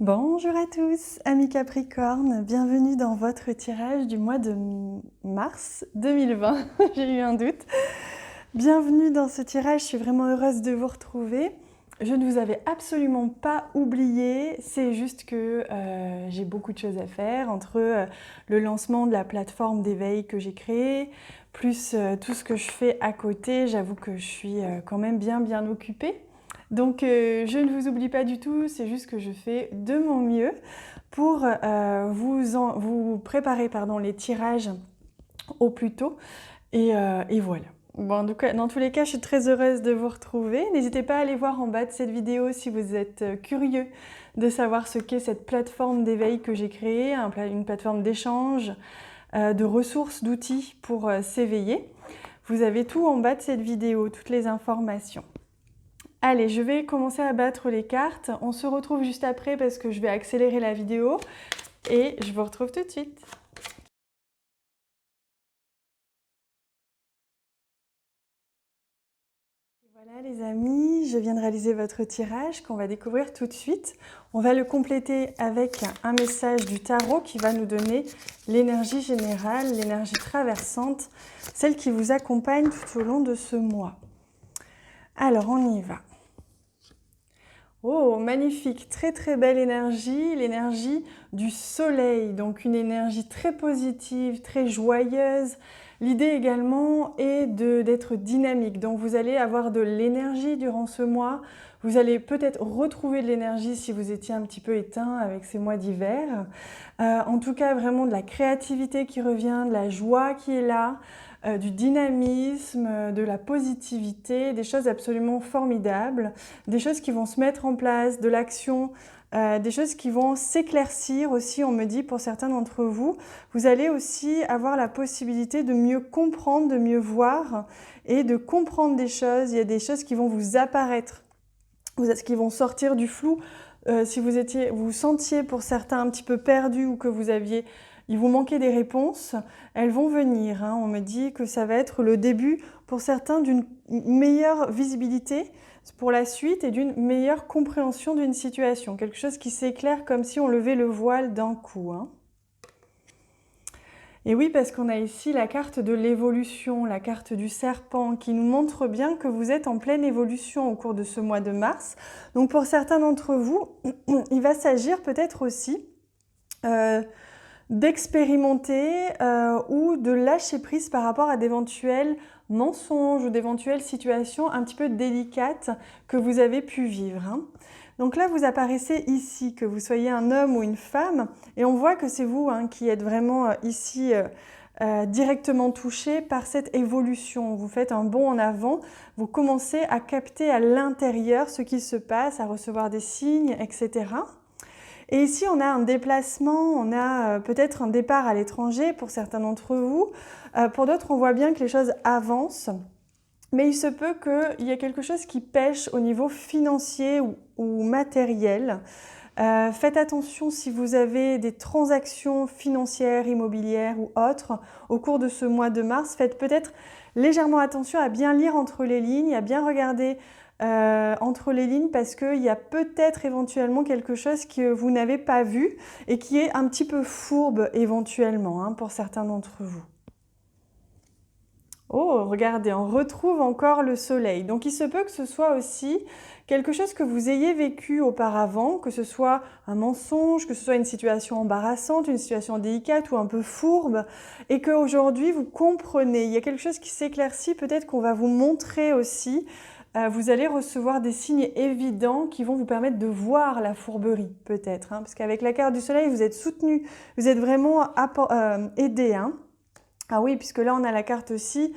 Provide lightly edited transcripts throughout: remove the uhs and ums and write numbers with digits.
Bonjour à tous, amis Capricorne, bienvenue dans votre tirage du mois de mars 2020, j'ai eu un doute. Bienvenue dans ce tirage, je suis vraiment heureuse de vous retrouver. Je ne vous avais absolument pas oublié, c'est juste que j'ai beaucoup de choses à faire entre le lancement de la plateforme d'éveil que j'ai créée, plus tout ce que je fais à côté, j'avoue que je suis quand même bien occupée. Donc je ne vous oublie pas du tout, c'est juste que je fais de mon mieux pour vous préparer les tirages au plus tôt. Et voilà. Bon, dans tous les cas, je suis très heureuse de vous retrouver. N'hésitez pas à aller voir en bas de cette vidéo si vous êtes curieux de savoir ce qu'est cette plateforme d'éveil que j'ai créée, une plateforme d'échange, de ressources, d'outils pour s'éveiller. Vous avez tout en bas de cette vidéo, toutes les informations. Allez, je vais commencer à battre les cartes. On se retrouve juste après parce que je vais accélérer la vidéo et je vous retrouve tout de suite. Voilà les amis, je viens de réaliser votre tirage qu'on va découvrir tout de suite. On va le compléter avec un message du tarot qui va nous donner l'énergie générale, l'énergie traversante, celle qui vous accompagne tout au long de ce mois. Alors on y va. Oh, magnifique, très belle énergie, l'énergie du soleil, donc une énergie très positive, très joyeuse. L'idée également est d'être dynamique, donc vous allez avoir de l'énergie durant ce mois. Vous allez peut-être retrouver de l'énergie si vous étiez un petit peu éteint avec ces mois d'hiver. En tout cas, vraiment de la créativité qui revient, de la joie qui est là. Du dynamisme, de la positivité, des choses absolument formidables, des choses qui vont se mettre en place, de l'action, des choses qui vont s'éclaircir aussi, on me dit pour certains d'entre vous. Vous allez aussi avoir la possibilité de mieux comprendre, de mieux voir et de comprendre des choses. Il y a des choses qui vont vous apparaître, qui vont sortir du flou. Si vous sentiez pour certains un petit peu perdu ou que il vous manquait des réponses, elles vont venir. On me dit que ça va être le début pour certains d'une meilleure visibilité pour la suite et d'une meilleure compréhension d'une situation. Quelque chose qui s'éclaire comme si on levait le voile d'un coup. Et oui, parce qu'on a ici la carte de l'évolution, la carte du serpent, qui nous montre bien que vous êtes en pleine évolution au cours de ce mois de mars. Donc pour certains d'entre vous, il va s'agir peut-être aussi d'expérimenter ou de lâcher prise par rapport à d'éventuels mensonges ou d'éventuelles situations un petit peu délicates que vous avez pu vivre. Donc là, vous apparaissez ici, que vous soyez un homme ou une femme, et on voit que c'est vous qui êtes vraiment ici directement touché par cette évolution. Vous faites un bond en avant, vous commencez à capter à l'intérieur ce qui se passe, à recevoir des signes, etc. Et ici, on a un déplacement, on a peut-être un départ à l'étranger pour certains d'entre vous. Pour d'autres, on voit bien que les choses avancent. Mais il se peut qu'il y ait quelque chose qui pêche au niveau financier ou matériel. Faites attention si vous avez des transactions financières, immobilières ou autres au cours de ce mois de mars. Faites peut-être légèrement attention à bien lire entre les lignes, à bien regarder entre les lignes parce qu'il y a peut-être éventuellement quelque chose que vous n'avez pas vu et qui est un petit peu fourbe éventuellement pour certains d'entre vous. Oh, regardez, on retrouve encore le soleil. Donc il se peut que ce soit aussi quelque chose que vous ayez vécu auparavant, que ce soit un mensonge, que ce soit une situation embarrassante, une situation délicate ou un peu fourbe, et qu'aujourd'hui vous comprenez. Il y a quelque chose qui s'éclaircit, peut-être qu'on va vous montrer aussi. Vous allez recevoir des signes évidents qui vont vous permettre de voir la fourberie, peut-être. Parce qu'avec la carte du soleil, vous êtes soutenu, vous êtes vraiment aidé. Ah oui, puisque là, on a la carte aussi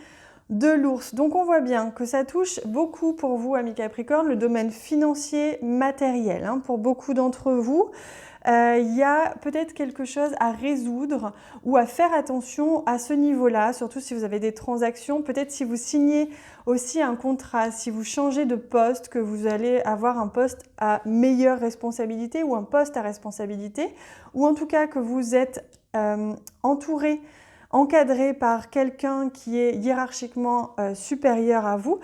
de l'ours. Donc, on voit bien que ça touche beaucoup pour vous, amis Capricorne, le domaine financier matériel. Pour beaucoup d'entre vous, il y a peut-être quelque chose à résoudre ou à faire attention à ce niveau-là, surtout si vous avez des transactions. Peut-être si vous signez aussi un contrat, si vous changez de poste, que vous allez avoir un poste à meilleure responsabilité ou un poste à responsabilité, ou en tout cas que vous êtes encadré par quelqu'un qui est hiérarchiquement supérieur à vous.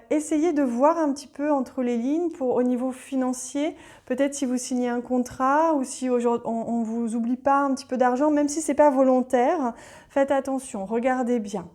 Essayez de voir un petit peu entre les lignes au niveau financier, peut-être si vous signez un contrat ou si on ne vous oublie pas un petit peu d'argent, même si ce n'est pas volontaire, faites attention, regardez bien.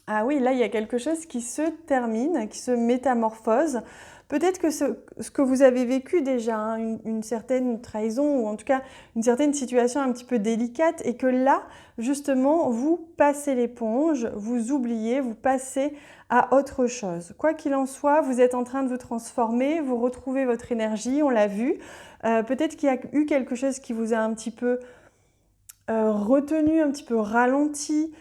Ah oui, là, il y a quelque chose qui se termine, qui se métamorphose. Peut-être que ce que vous avez vécu déjà, hein, une certaine trahison ou en tout cas une certaine situation un petit peu délicate et que là, justement, vous passez l'éponge, vous oubliez, vous passez à autre chose. Quoi qu'il en soit, vous êtes en train de vous transformer, vous retrouvez votre énergie, on l'a vu. Peut-être qu'il y a eu quelque chose qui vous a un petit peu retenu, un petit peu ralenti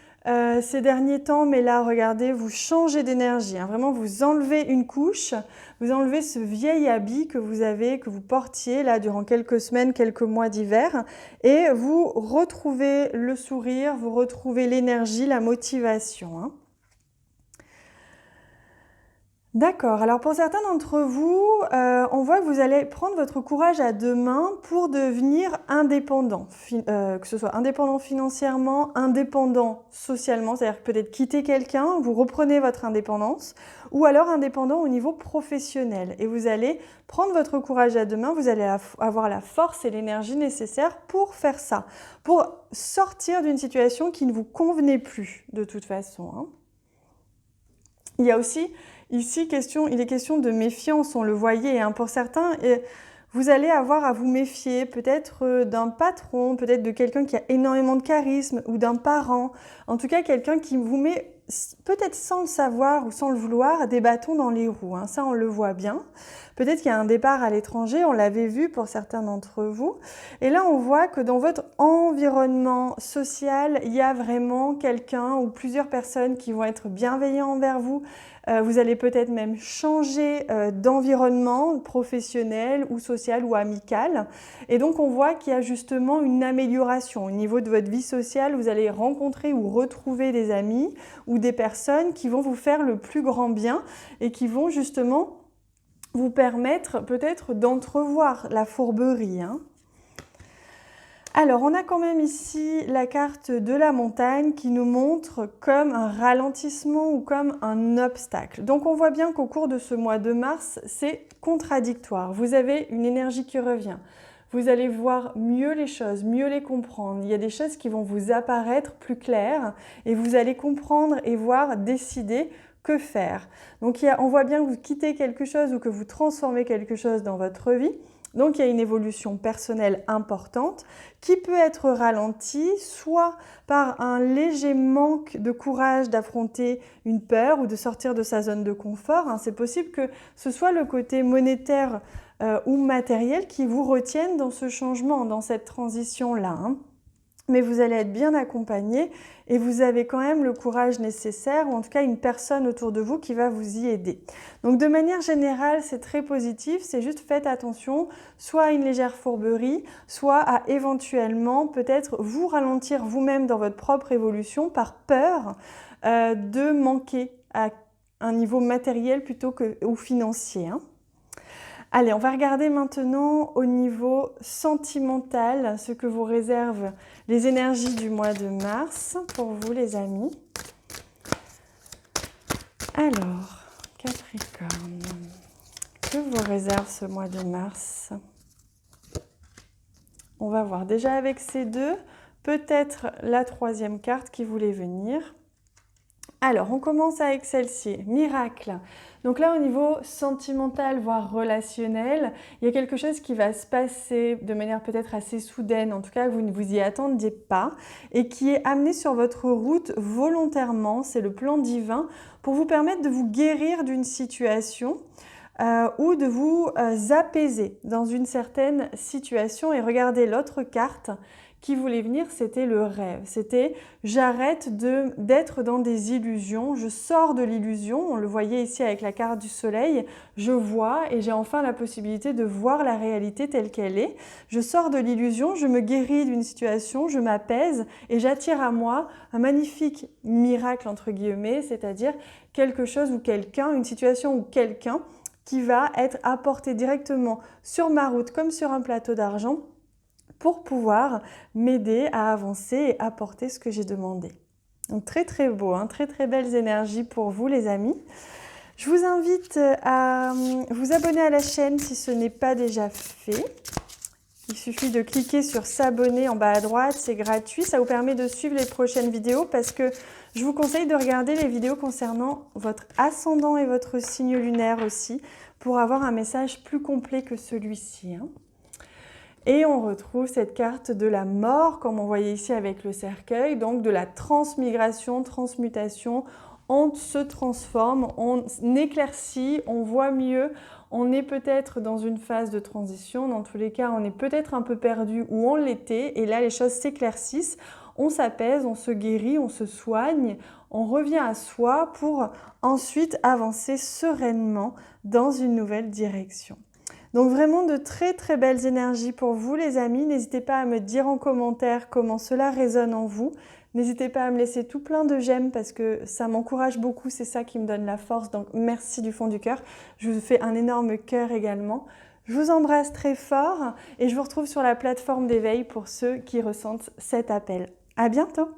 ces derniers temps, mais là, regardez, vous changez d'énergie, hein, vraiment, vous enlevez une couche, vous enlevez ce vieil habit que vous avez, que vous portiez là durant quelques semaines, quelques mois d'hiver, et vous retrouvez le sourire, vous retrouvez l'énergie, la motivation, hein. D'accord. Alors pour certains d'entre vous, on voit que vous allez prendre votre courage à deux mains pour devenir indépendant, que ce soit indépendant financièrement, indépendant socialement, c'est-à-dire peut-être quitter quelqu'un, vous reprenez votre indépendance, ou alors indépendant au niveau professionnel. Et vous allez prendre votre courage à deux mains, vous allez avoir la force et l'énergie nécessaires pour faire ça, pour sortir d'une situation qui ne vous convenait plus de toute façon, hein. Il y a aussi ici il est question de méfiance, on le voyait, hein, pour certains. Vous allez avoir à vous méfier peut-être d'un patron, peut-être de quelqu'un qui a énormément de charisme ou d'un parent. En tout cas, quelqu'un qui vous met, peut-être sans le savoir ou sans le vouloir, des bâtons dans les roues, hein. Ça, on le voit bien. Peut-être qu'il y a un départ à l'étranger, on l'avait vu pour certains d'entre vous. Et là, on voit que dans votre environnement social, il y a vraiment quelqu'un ou plusieurs personnes qui vont être bienveillants envers vous. Vous allez peut-être même changer d'environnement professionnel ou social ou amical. Et donc, on voit qu'il y a justement une amélioration. Au niveau de votre vie sociale, vous allez rencontrer ou retrouver des amis ou des personnes qui vont vous faire le plus grand bien et qui vont justement vous permettre peut-être d'entrevoir la fourberie, hein. Alors, on a quand même ici la carte de la montagne qui nous montre comme un ralentissement ou comme un obstacle. Donc, on voit bien qu'au cours de ce mois de mars, c'est contradictoire. Vous avez une énergie qui revient. Vous allez voir mieux les choses, mieux les comprendre. Il y a des choses qui vont vous apparaître plus claires et vous allez comprendre et voir, décider que faire. Donc, on voit bien que vous quittez quelque chose ou que vous transformez quelque chose dans votre vie. Donc, il y a une évolution personnelle importante qui peut être ralentie soit par un léger manque de courage d'affronter une peur ou de sortir de sa zone de confort, hein. C'est possible que ce soit le côté monétaire ou matériel qui vous retienne dans ce changement, dans cette transition-là, hein. Mais vous allez être bien accompagné et vous avez quand même le courage nécessaire, ou en tout cas une personne autour de vous qui va vous y aider. Donc de manière générale, c'est très positif, c'est juste faites attention, soit à une légère fourberie, soit à éventuellement peut-être vous ralentir vous-même dans votre propre évolution par peur de manquer à un niveau matériel plutôt que ou financier, hein. Allez, on va regarder maintenant au niveau sentimental ce que vous réservent les énergies du mois de mars pour vous les amis. Alors, Capricorne, que vous réserve ce mois de mars? On va voir déjà avec ces deux, peut-être la troisième carte qui voulait venir. Alors, on commence avec celle-ci, Miracle. Donc là, au niveau sentimental, voire relationnel, il y a quelque chose qui va se passer de manière peut-être assez soudaine, en tout cas, vous ne vous y attendiez pas, et qui est amené sur votre route volontairement, c'est le plan divin, pour vous permettre de vous guérir d'une situation ou de vous apaiser dans une certaine situation. Et regardez l'autre carte qui voulait venir, c'était le rêve. C'était j'arrête d'être dans des illusions, je sors de l'illusion. On le voyait ici avec la carte du soleil. Je vois et j'ai enfin la possibilité de voir la réalité telle qu'elle est. Je sors de l'illusion, je me guéris d'une situation, je m'apaise et j'attire à moi un magnifique miracle entre guillemets, c'est-à-dire quelque chose ou quelqu'un, une situation ou quelqu'un qui va être apporté directement sur ma route comme sur un plateau d'argent pour pouvoir m'aider à avancer et apporter ce que j'ai demandé. Donc très très beau, hein, très très belles énergies pour vous les amis. Je vous invite à vous abonner à la chaîne si ce n'est pas déjà fait. Il suffit de cliquer sur s'abonner en bas à droite, c'est gratuit. Ça vous permet de suivre les prochaines vidéos parce que je vous conseille de regarder les vidéos concernant votre ascendant et votre signe lunaire aussi pour avoir un message plus complet que celui-ci. Et on retrouve cette carte de la mort, comme on voyait ici avec le cercueil, donc de la transmigration, transmutation. On se transforme, on éclaircit, on voit mieux, on est peut-être dans une phase de transition. Dans tous les cas, on est peut-être un peu perdu ou on l'était. Et là, les choses s'éclaircissent, on s'apaise, on se guérit, on se soigne, on revient à soi pour ensuite avancer sereinement dans une nouvelle direction. Donc vraiment de très très belles énergies pour vous les amis. N'hésitez pas à me dire en commentaire comment cela résonne en vous. N'hésitez pas à me laisser tout plein de j'aime parce que ça m'encourage beaucoup, c'est ça qui me donne la force. Donc merci du fond du cœur. Je vous fais un énorme cœur également. Je vous embrasse très fort et je vous retrouve sur la plateforme d'éveil pour ceux qui ressentent cet appel. À bientôt!